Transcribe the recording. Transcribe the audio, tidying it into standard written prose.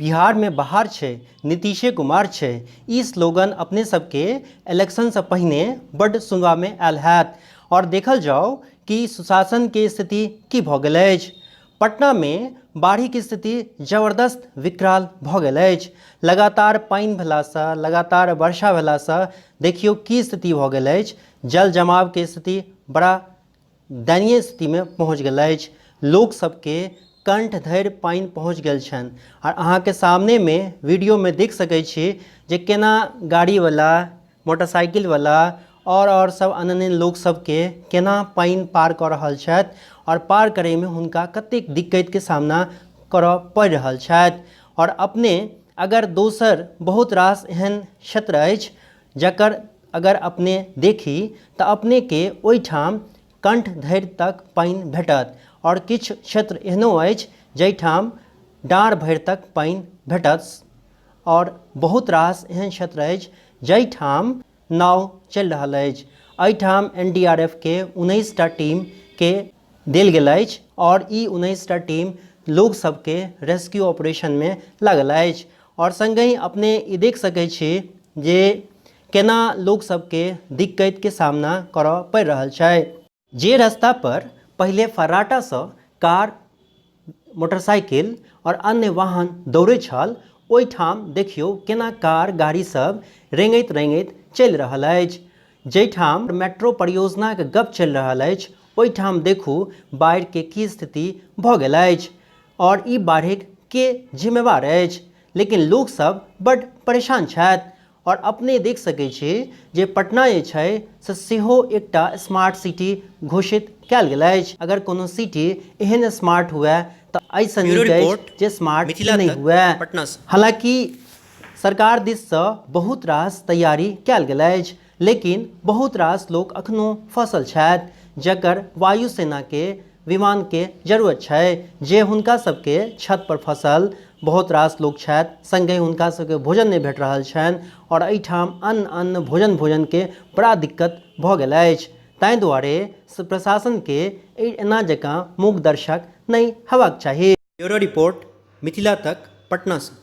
बिहार में बाहर छे नीतीश कुमार छे, ई स्लोगन अपने सबके इलेक्शन से पहिने बड़ सुनवा में आयल हैत। और देखल जाओ कि सुशासन के स्थिति की भ गेल अछि। पटना में बाढ़ी की स्थिति जबरदस्त विकराल भ गेल अछि। लगातार पानि भेलासँ, लगातार वर्षा भेलासँ देखियौ की स्थिति भ गेल अछि। जल जमाव के स्थिति बड़ा दयनीय स्थिति में पहुँच गेल अछि। लोक सबके कंठ धरि पानि पहुँच गेल छनि। और अहाँके सामने में वीडियो में देख सकै छी जे केना गाड़ीवाला, मोटरसाइकिलवाला और सब अन्य लोक सबके केना पानि पार कऽ रहल छथि और पार करे में हुनका कतेक दिक्कत के सामना करऽ पड़ि रहल छथि। और अपने अगर दोसर बहुत रास एहन क्षेत्र अछि जकर अगर अपने देखी तऽ अपने के ओहिठाम कंठ धरि तक पानि भेटत और किछु क्षेत्र एहनो अछि जाहिठाम डाँड़ भरि तक पानि भेटत। और बहुत रास एहन क्षेत्र अछि जाहिठाम नाव चलि रहल अछि। एहिठाम NDRF के 19टा टीम के देल गेल अछि और ई 19टा टीम लोग सबके रेस्क्यू ऑपरेशन में लागल अछि। और संगहि अपने ई देख सकै छी जे केना लोग सबके दिक्कत के सामना करऽ पड़ि रहल छै। जे रास्ता पर पहले फर्राटा सँ कार, मोटरसाइकिल और अन्य वाहन दौड़े छल, ओहिठाम देखियो केना कार गाड़ी सब रेंगैत रेंगैत चलि रहल अछि। जाहिठाम मेट्रो परियोजना के गप चलि रहल अछि, ओहिठाम देखू बाढ़ि के की स्थिति भ गेल अछि और ई बाढ़िक के जिम्मेवार अछि। लेकिन लोग सब बड़ परेशान छथि। और अपने देख सकै छी जे पटना जे छै से सेहो एकटा स्मार्ट सिटी घोषित कयल गेल अछि। अगर कोनो सिटी एहन स्मार्ट हुए तऽ ऐसा नीक अछि जे स्मार्ट नहीं हुए। हालांकि सरकार दिस से बहुत रास तैयारी कयल गेल अछि, लेकिन बहुत रास लोग अखनो फंसल छथि जकर वायुसेना के विमान के जरूरत छै, जे हुनका सबके छत पर फंसल बहुत रास लोग छथि। संगे हुनका सबके भोजन नहीं भेट रहल छनि और एहिठाम अन्न भोजन के बड़ा दिक्कत भ गेल अछि। ताहि दुआरे प्रशासन के एना जकाँ मूक दर्शक नहीं हेबाक चाही। ब्यूरो रिपोर्ट, मिथिला तक, पटना से।